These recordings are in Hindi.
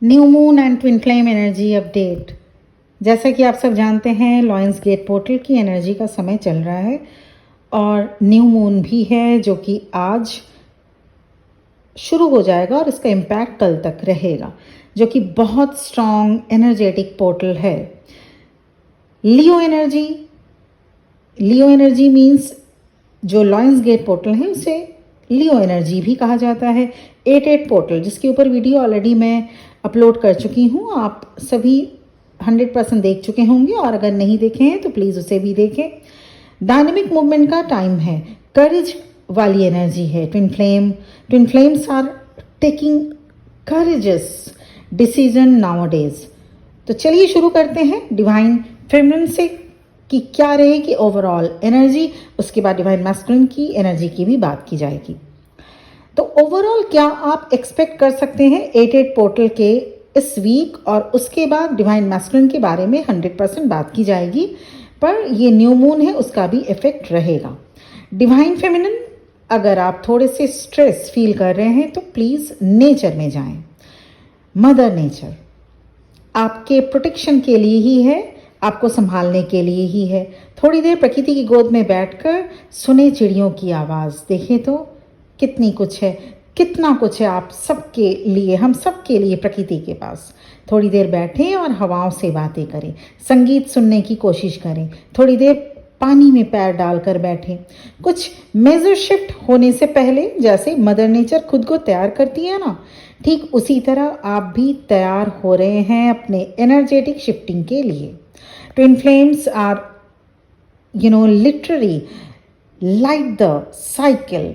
New moon and twin flame energy update. जैसा कि आप सब जानते हैं, लॉयंस गेट पोर्टल की एनर्जी का समय चल रहा है और न्यू मून भी है जो कि आज शुरू हो जाएगा और इसका इम्पैक्ट कल तक रहेगा, जो कि बहुत स्ट्रॉन्ग एनर्जेटिक पोर्टल है। लियो एनर्जी मीन्स जो लॉयंस गेट पोर्टल है उसे लियो एनर्जी भी कहा जाता है। 88 पोर्टल जिसके ऊपर वीडियो ऑलरेडी मैं अपलोड कर चुकी हूँ, आप सभी 100% देख चुके होंगे और अगर नहीं देखे हैं तो प्लीज़ उसे भी देखें। डायनेमिक मूवमेंट का टाइम है, करेज वाली एनर्जी है। Twin flames are taking courageous decision nowadays. तो चलिए शुरू करते हैं डिवाइन फेमिनिन से कि क्या रहेगी ओवरऑल एनर्जी, उसके बाद डिवाइन मैस्कुलिन की एनर्जी की भी बात की जाएगी। तो ओवरऑल क्या आप एक्सपेक्ट कर सकते हैं 88 पोर्टल के इस वीक, और उसके बाद डिवाइन मैस्कुलिन के बारे में 100% बात की जाएगी, पर ये न्यू मून है उसका भी इफेक्ट रहेगा। डिवाइन फेमिनिन, अगर आप थोड़े से स्ट्रेस फील कर रहे हैं तो प्लीज़ नेचर में जाएं। मदर नेचर आपके प्रोटेक्शन के लिए ही है, आपको संभालने के लिए ही है। थोड़ी देर प्रकृति की गोद में बैठकर सुने चिड़ियों की आवाज़, देखें तो कितनी कुछ है, कितना कुछ है आप सबके लिए, हम सबके लिए प्रकृति के पास। थोड़ी देर बैठें और हवाओं से बातें करें, संगीत सुनने की कोशिश करें, थोड़ी देर पानी में पैर डालकर बैठें। कुछ मेजर शिफ्ट होने से पहले, जैसे मदर नेचर खुद को तैयार करती है ना, ठीक उसी तरह आप भी तैयार हो रहे हैं अपने एनर्जेटिक शिफ्टिंग के लिए। Twin flames are literally like the cycle,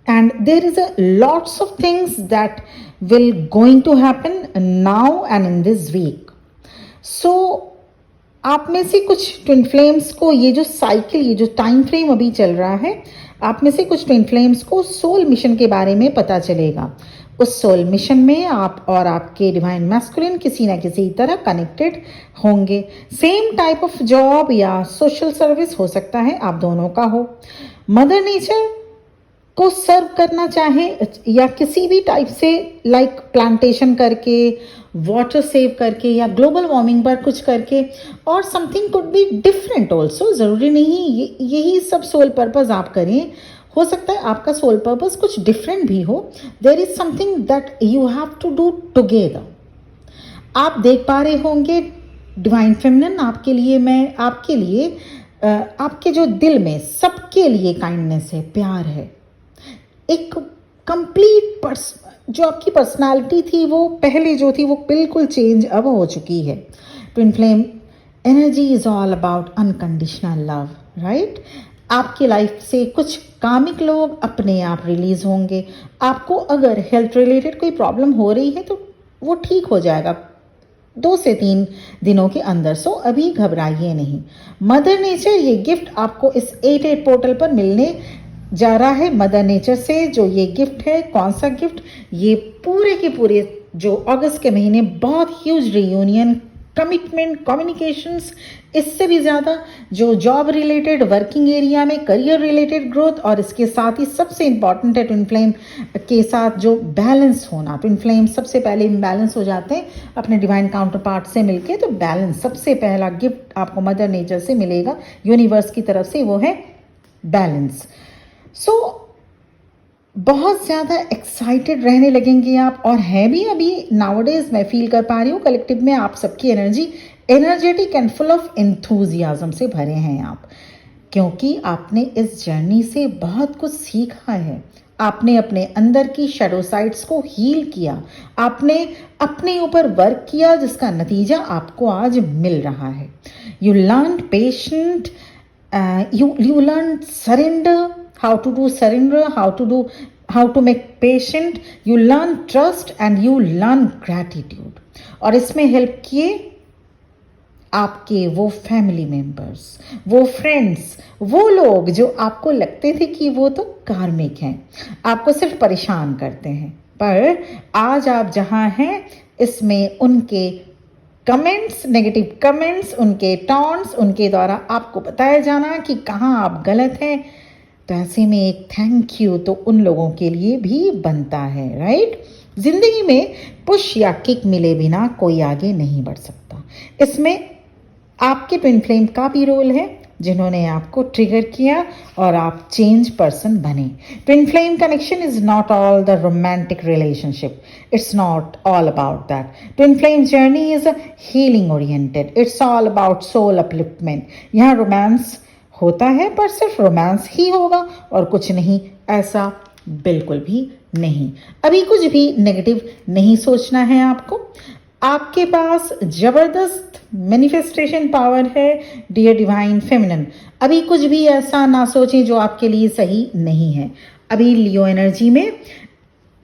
and there is a lots of things that will going to happen now and in this week. So आप में से कुछ ट्विन फ्लेम्स को ये जो साइकिल, ये जो टाइम फ्रेम अभी चल रहा है, आप में से कुछ ट्विन फ्लेम्स को सोल मिशन के बारे में पता चलेगा। उस सोल मिशन में आप और आपके डिवाइन मैस्कुलिन किसी ना किसी तरह कनेक्टेड होंगे। सेम टाइप ऑफ जॉब या सोशल सर्विस हो सकता है आप दोनों का हो। मदर नेचर को सर्व करना चाहें या किसी भी टाइप से, लाइक प्लांटेशन करके, वाटर सेव करके या ग्लोबल वार्मिंग पर कुछ करके, और something could be different also. ज़रूरी नहीं यही सब सोल पर्पस आप करें, हो सकता है आपका सोल पर्पस कुछ डिफरेंट भी हो। There is something that you have to do together. आप देख पा रहे होंगे डिवाइन फेमिनिन आपके लिए, मैं आपके लिए, आपके जो दिल में सबके लिए काइंडनेस है, प्यार है। एक कंप्लीट जो आपकी पर्सनालिटी थी, वो पहले जो थी वो बिल्कुल चेंज अब हो चुकी है। Twin flame energy is all about unconditional love, right. आपकी लाइफ से कुछ कामिक लोग अपने आप रिलीज होंगे। आपको अगर हेल्थ रिलेटेड कोई प्रॉब्लम हो रही है तो वो ठीक हो जाएगा 2 से 3 दिनों के अंदर। सो अभी घबराइए नहीं। मदर नेचर ये गिफ्ट आपको इस 88 पोर्टल पर मिलने जा रहा है। मदर नेचर से जो ये गिफ्ट है, कौन सा गिफ्ट, ये पूरे के पूरे जो अगस्त के महीने बहुत ह्यूज रियूनियन, कमिटमेंट, कम्युनिकेशंस, इससे भी ज़्यादा जो जॉब रिलेटेड, वर्किंग एरिया में करियर रिलेटेड ग्रोथ, और इसके साथ ही सबसे इम्पॉर्टेंट है ट्विन फ्लेम के साथ जो बैलेंस होना। ट्विन फ्लेम सबसे पहले इम्बैलेंस हो जाते हैं अपने डिवाइन काउंटर पार्ट से मिलके, तो बैलेंस सबसे पहला गिफ्ट आपको मदर नेचर से मिलेगा, यूनिवर्स की तरफ से, वो है बैलेंस। सो बहुत ज़्यादा एक्साइटेड रहने लगेंगे आप, और हैं भी अभी नाउअडेज। मैं फील कर पा रही हूँ कलेक्टिव में आप सबकी energy energetic and full of enthusiasm से भरे हैं आप, क्योंकि आपने इस जर्नी से बहुत कुछ सीखा है। आपने अपने अंदर की शैडो साइड्स को हील किया, आपने अपने ऊपर वर्क किया, जिसका नतीजा आपको आज मिल रहा है। You learn patient, you learn surrender, how to do surrender, how to make patient, you learn trust and you learn gratitude। और इसमें हेल्प किए आपके वो फैमिली मेंबर्स, वो फ्रेंड्स, वो लोग जो आपको लगते थे कि वो तो कार्मिक हैं, आपको सिर्फ परेशान करते हैं, पर आज आप जहाँ हैं इसमें उनके कमेंट्स, नेगेटिव कमेंट्स, उनके टॉन्ट्स, उनके द्वारा आपको बताया जाना कि कहाँ आप गलत हैं, तो ऐसे में एक थैंक यू तो उन लोगों के लिए भी बनता है, राइट। जिंदगी में पुश या किक मिले बिना कोई आगे नहीं बढ़ सकता। इसमें आपके ट्विन फ्लेम का भी रोल है, जिन्होंने आपको ट्रिगर किया और आप चेंज पर्सन बने। Twin flame connection is not all the romantic relationship, it's not all about that. Twin flame journey is healing oriented, it's all about soul upliftment. यहाँ रोमांस होता है पर सिर्फ रोमांस ही होगा और कुछ नहीं, ऐसा बिल्कुल भी नहीं। अभी कुछ भी नेगेटिव नहीं सोचना है आपको। आपके पास जबरदस्त मैनिफेस्टेशन पावर है डियर डिवाइन फेमिनिन। अभी कुछ भी ऐसा ना सोचें जो आपके लिए सही नहीं है। अभी लियो एनर्जी में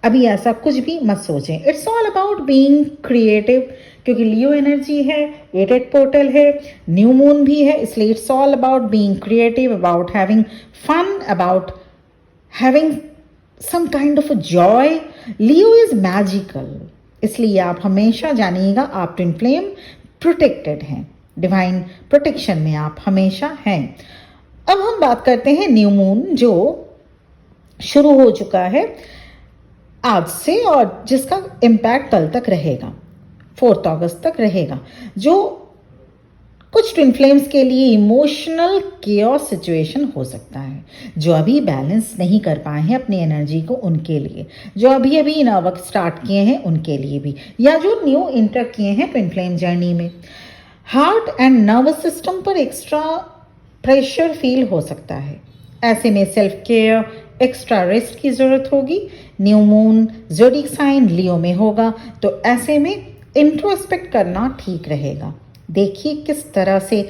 अभी ऐसा कुछ भी मत सोचें। It's all about being creative, क्योंकि लियो एनर्जी है, एटेड पोर्टल है, न्यू मून भी है, इसलिए it's all about being creative, about having fun, about having some kind of a joy. Leo is magical, इसलिए आप हमेशा जानिएगा आप ट्विन फ्लेम प्रोटेक्टेड हैं, डिवाइन प्रोटेक्शन में आप हमेशा हैं। अब हम बात करते हैं न्यू मून जो शुरू हो चुका है आज से और जिसका इम्पैक्ट कल तक रहेगा, 4 अगस्त तक रहेगा, जो कुछ ट्विन फ्लेम्स के लिए इमोशनल केओस सिचुएशन हो सकता है। जो अभी बैलेंस नहीं कर पाए हैं अपनी एनर्जी को, उनके लिए, जो अभी अभी नया स्टार्ट किए हैं उनके लिए भी, या जो न्यू इंटर किए हैं ट्विन फ्लेम जर्नी में, हार्ट एंड नर्वस सिस्टम पर एक्स्ट्रा प्रेशर फील हो सकता है। ऐसे में सेल्फ केयर, एक्स्ट्रा रेस्ट की जरूरत होगी। न्यू मून ज़ोडिएक साइन लियो में होगा, तो ऐसे में इंट्रोस्पेक्ट करना ठीक रहेगा। देखिए किस तरह से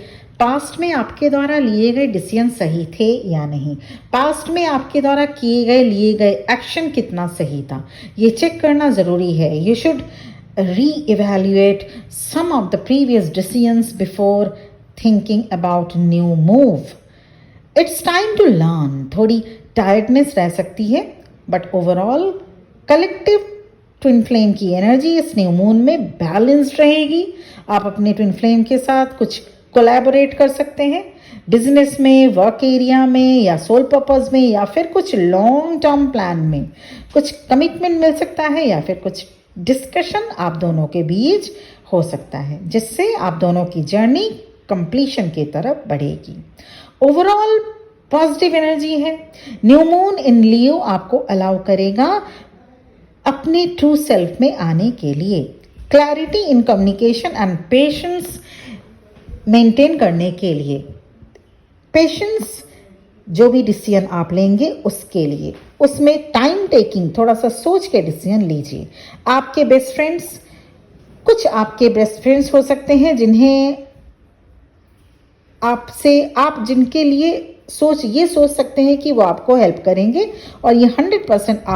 पास्ट में आपके द्वारा लिए गए डिसीजन सही थे या नहीं, पास्ट में आपके द्वारा लिए गए एक्शन कितना सही था, ये चेक करना ज़रूरी है। You should re-evaluate some of the previous decisions before thinking about new move. It's time to learn. थोड़ी टायर्डनेस रह सकती है, but overall collective twin flame की एनर्जी इस न्यू मून में बैलेंस्ड रहेगी। आप अपने ट्विन फ्लेम के साथ कुछ कोलैबोरेट कर सकते हैं, बिजनेस में, वर्क एरिया में, या सोल पर्पस में, या फिर कुछ लॉन्ग टर्म प्लान में कुछ कमिटमेंट मिल सकता है, या फिर कुछ डिस्कशन आप दोनों के बीच हो सकता है, जिससे आप दोनों की जर्नी कंप्लीशन की तरफ बढ़ेगी। ओवरऑल पॉजिटिव एनर्जी है। न्यू मून इन लियो आपको अलाउ करेगा अपने ट्रू सेल्फ में आने के लिए, clarity in communication and patience maintain करने के लिए। पेशेंस जो भी डिसीजन आप लेंगे उसके लिए, उसमें टाइम टेकिंग, थोड़ा सा सोच के डिसीजन लीजिए। आपके बेस्ट फ्रेंड्स, कुछ आपके बेस्ट फ्रेंड्स हो सकते हैं जिन्हें आप जिनके लिए ये सोच सकते हैं कि वो आपको हेल्प करेंगे, और ये 100%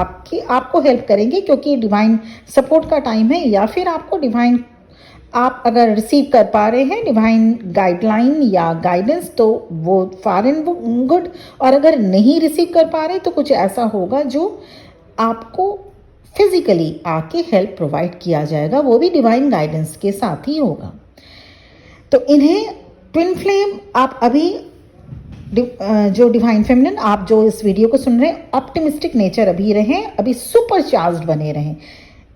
आपको हेल्प करेंगे, क्योंकि डिवाइन सपोर्ट का टाइम है। या फिर आपको डिवाइन, आप अगर रिसीव कर पा रहे हैं डिवाइन गाइडलाइन या गाइडेंस, तो वो फार एंड गुड, और अगर नहीं रिसीव कर पा रहे तो कुछ ऐसा होगा जो आपको फिजिकली आके हेल्प प्रोवाइड किया जाएगा, वो भी डिवाइन गाइडेंस के साथ ही होगा। तो इन्हें ट्विन फ्लेम, आप अभी जो डिवाइन फेमिनिन, आप जो इस वीडियो को सुन रहे हैं, ऑप्टिमिस्टिक नेचर अभी रहें, अभी सुपर चार्ज्ड बने रहें।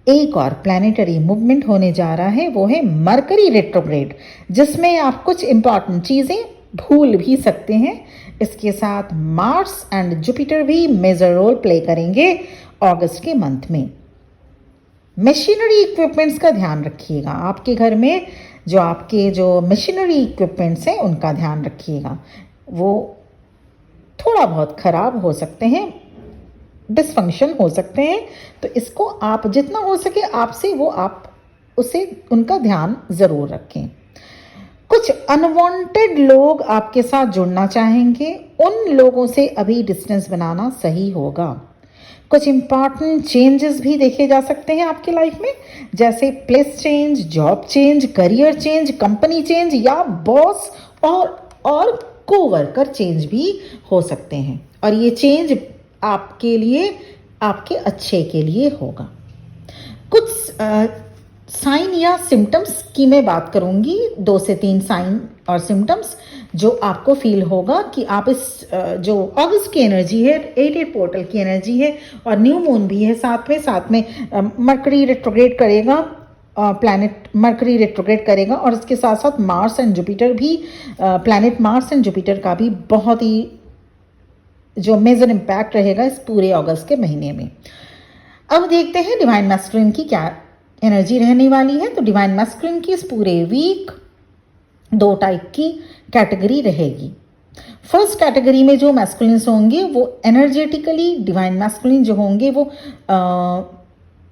एक और प्लैनेटरी मूवमेंट होने जा रहा है, वो है मरकरी रेट्रोग्रेड, जिसमें आप कुछ इंपॉर्टेंट चीज़ें भूल भी सकते हैं। इसके साथ मार्स एंड जुपिटर भी मेजर रोल प्ले करेंगे अगस्त के मंथ में। मशीनरी इक्विपमेंट्स का ध्यान रखिएगा। आपके घर में जो मशीनरी इक्विपमेंट्स हैं उनका ध्यान रखिएगा, वो थोड़ा बहुत खराब हो सकते हैं, डिसफंक्शन हो सकते हैं, तो इसको आप जितना हो सके उनका ध्यान ज़रूर रखें। कुछ अनवांटेड लोग आपके साथ जुड़ना चाहेंगे, उन लोगों से अभी डिस्टेंस बनाना सही होगा। कुछ इंपॉर्टेंट चेंजेस भी देखे जा सकते हैं आपकी लाइफ में, जैसे place change, job change, career change, company change, या बॉस और कोवर्कर चेंज भी हो सकते हैं, और ये चेंज आपके लिए, आपके अच्छे के लिए होगा। कुछ साइन या सिम्टम्स की मैं बात करूंगी, 2 से 3 साइन और सिम्टम्स जो आपको फील होगा कि आप इस जो अगस्त की एनर्जी है, 88 पोर्टल की एनर्जी है और न्यू मून भी है साथ में मरकरी रेट्रोग्रेड करेगा, प्लैनेट मरकरी रेट्रोग्रेड करेगा और इसके साथ साथ मार्स एंड जुपिटर भी, प्लैनेट मार्स एंड जुपिटर का भी बहुत ही जो मेजर इम्पैक्ट रहेगा इस पूरे अगस्त के महीने में। अब देखते हैं डिवाइन मैस्कुलिन की क्या एनर्जी रहने वाली है। तो डिवाइन मैस्कुलिन की इस पूरे वीक 2 टाइप की कैटेगरी रहेगी। फर्स्ट कैटेगरी में जो मैस्कुलिन्स होंगे वो एनर्जेटिकली डिवाइन मैस्कुलिन जो होंगे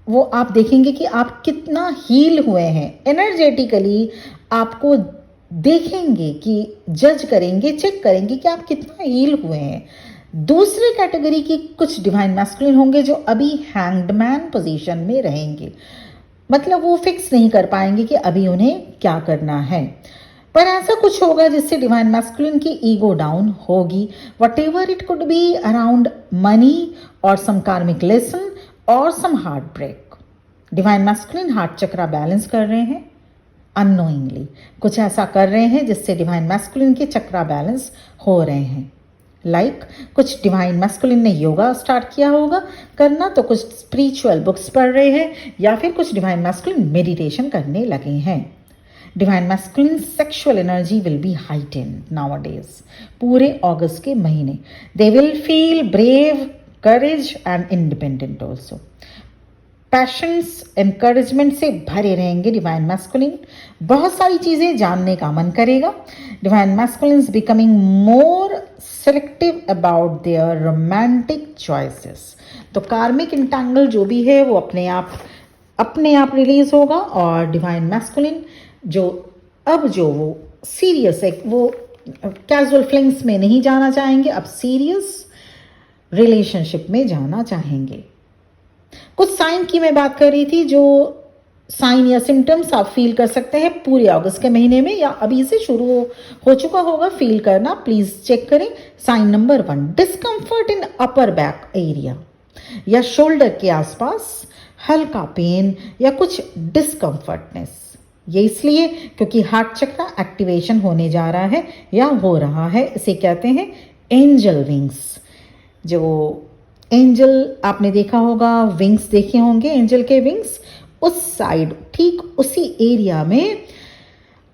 वो आप देखेंगे कि आप कितना हील हुए हैं एनर्जेटिकली। आपको देखेंगे कि जज करेंगे, चेक करेंगे कि आप कितना हील हुए हैं। दूसरे कैटेगरी की कुछ डिवाइन मैस्कुलिन होंगे जो अभी हैंग्ड मैन पोजीशन में रहेंगे, मतलब वो फिक्स नहीं कर पाएंगे कि अभी उन्हें क्या करना है, पर ऐसा कुछ होगा जिससे डिवाइन मैस्कुलिन की ईगो डाउन होगी। Whatever it could be around money और सम कार्मिक लेसन और some heart break. Divine masculine heart chakra balance कर रहे हैं, अननोइंगली कुछ ऐसा कर रहे हैं जिससे डिवाइन मैस्कुलिन के चक्रा बैलेंस हो रहे हैं। कुछ डिवाइन मैस्कुलिन ने योगा स्टार्ट किया होगा करना, तो कुछ स्पिरिचुअल बुक्स पढ़ रहे हैं या फिर कुछ डिवाइन मैस्कुलिन मेडिटेशन करने लगे हैं। Divine masculine sexual energy will be heightened nowadays. पूरे अगस्त के महीने they will feel brave, courage and independent also. Patience, encouragement से भरे रहेंगे डिवाइन मैस्कुलिन। बहुत सारी चीज़ें जानने का मन करेगा। Divine masculines becoming more selective about their romantic choices. तो कार्मिक इंटैंगल जो भी है वो अपने आप रिलीज होगा और डिवाइन मैस्कुलिन जो वो सीरियस है, वो कैजुअल फ्लिंग्स में नहीं जाना चाहेंगे, अब सीरियस रिलेशनशिप में जाना चाहेंगे। कुछ साइन की मैं बात कर रही थी, जो साइन या सिम्टम्स आप फील कर सकते हैं पूरे अगस्त के महीने में या अभी से शुरू हो चुका होगा फील करना, प्लीज चेक करें। साइन नंबर 1, डिस्कम्फर्ट इन अपर बैक एरिया या शोल्डर के आसपास हल्का पेन या कुछ डिस्कम्फर्टनेस। ये इसलिए क्योंकि हार्ट चक्र एक्टिवेशन होने जा रहा है या हो रहा है। इसे कहते हैं एंजल विंग्स। जो एंजल आपने देखा होगा, विंग्स देखे होंगे एंजल के विंग्स, उस साइड ठीक उसी एरिया में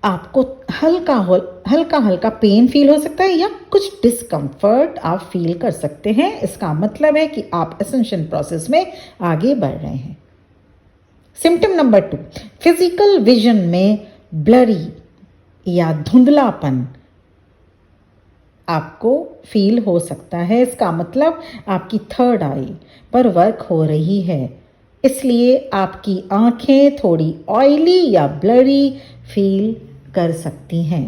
आपको हल्का पेन फील हो सकता है या कुछ डिस्कम्फर्ट आप फील कर सकते हैं। इसका मतलब है कि आप एसेंशन प्रोसेस में आगे बढ़ रहे हैं। सिम्टम नंबर 2, फिजिकल विजन में ब्लरी या धुंधलापन आपको फील हो सकता है। इसका मतलब आपकी थर्ड आई पर वर्क हो रही है, इसलिए आपकी आंखें थोड़ी ऑयली या ब्लरी फील कर सकती हैं।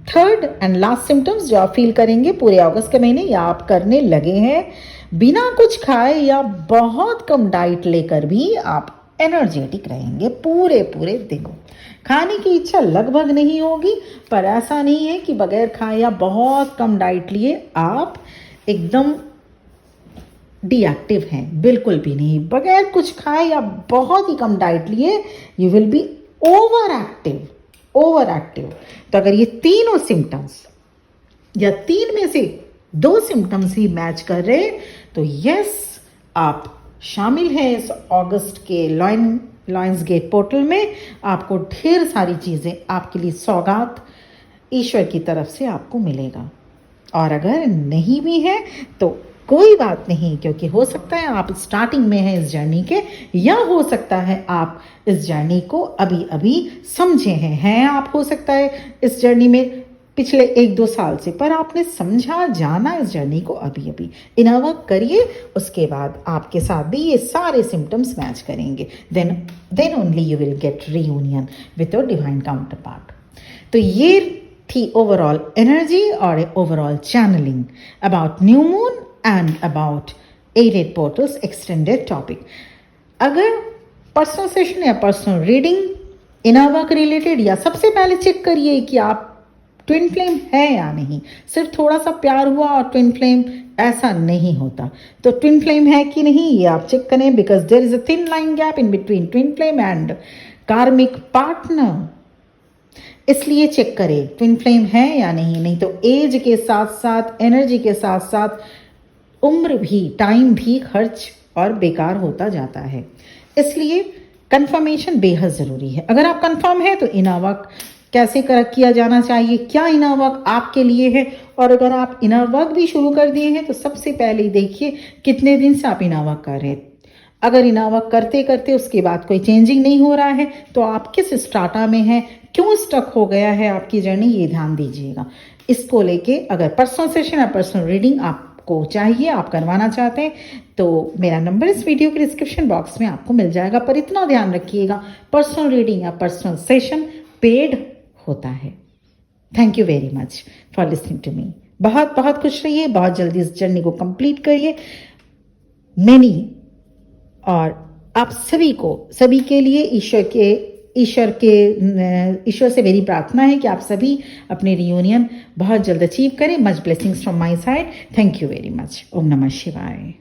थर्ड एंड लास्ट सिम्टम्स जो आप फील करेंगे पूरे अगस्त के महीने या आप करने लगे हैं, बिना कुछ खाए या बहुत कम डाइट लेकर भी आप एनर्जेटिक रहेंगे पूरे दिन। खाने की इच्छा लगभग नहीं होगी, पर ऐसा नहीं है कि बगैर खाए या बहुत कम डाइट लिए आप एकदम डीएक्टिव हैं, बिल्कुल भी नहीं। बगैर कुछ खाए या बहुत ही कम डाइट लिए you will be over active. तो अगर ये तीनों सिम्टम्स या 3 में से 2 सिम्टम्स ही मैच कर रहे तो यस, आप शामिल हैं इस अगस्त के लॉयंस गेट पोर्टल में। आपको ढेर सारी चीज़ें, आपके लिए सौगात ईश्वर की तरफ से आपको मिलेगा। और अगर नहीं भी है तो कोई बात नहीं, क्योंकि हो सकता है आप स्टार्टिंग में हैं इस जर्नी के, या हो सकता है आप इस जर्नी को अभी समझे हैं आप हो सकता है इस जर्नी में पिछले 1-2 साल से, पर आपने समझा जाना इस जर्नी को अभी इनवर्क करिए। उसके बाद आपके साथ भी ये सारे सिम्टम्स मैच करेंगे, then only you will get reunion with your divine counterpart. तो ये थी ओवरऑल एनर्जी और overall channeling about new moon and about 88 portals extended topic. अगर पर्सनल सेशन या personal reading inner work related, या सबसे पहले चेक करिए कि आप ट्विन फ्लेम है या नहीं। सिर्फ थोड़ा सा प्यार हुआ और ट्विन फ्लेम, ऐसा नहीं होता। तो ट्विन फ्लेम है कि नहीं ये आप चेक करें, because there is a thin line gap in between twin flame and karmic partner. इसलिए चेक करें ट्विन फ्लेम है या नहीं, नहीं तो एज के साथ साथ, एनर्जी के साथ साथ उम्र भी, टाइम भी खर्च और बेकार होता जाता है। इसलिए कंफर्मेशन बेहद ज़रूरी है। अगर आप कंफर्म है तो इनर वर्क कैसे किया जाना चाहिए, क्या इनर वर्क आपके लिए है, और अगर आप इनर वर्क भी शुरू कर दिए हैं तो सबसे पहले देखिए कितने दिन से आप इनर वर्क कर रहे हैं। अगर इनर वर्क करते करते उसके बाद कोई चेंजिंग नहीं हो रहा है तो आप किस स्टार्टा में हैं, क्यों स्टक हो गया है आपकी जर्नी, ये ध्यान दीजिएगा। इसको लेके अगर पर्सनल सेशन या पर्सनल रीडिंग आपको चाहिए, आप करवाना चाहते हैं, तो मेरा नंबर इस वीडियो के डिस्क्रिप्शन बॉक्स में आपको मिल जाएगा। पर इतना ध्यान रखिएगा, पर्सनल रीडिंग या पर्सनल सेशन पेड होता है। Thank you very much for listening to me. बहुत बहुत खुश रहिए, बहुत जल्दी इस जर्नी को कंप्लीट करिए। मैनी और आप सभी को, सभी के लिए ईश्वर से मेरी प्रार्थना है कि आप सभी अपने रियूनियन बहुत जल्द अचीव करें। Much blessings from my side. Thank you very much. ओम नमः शिवाय।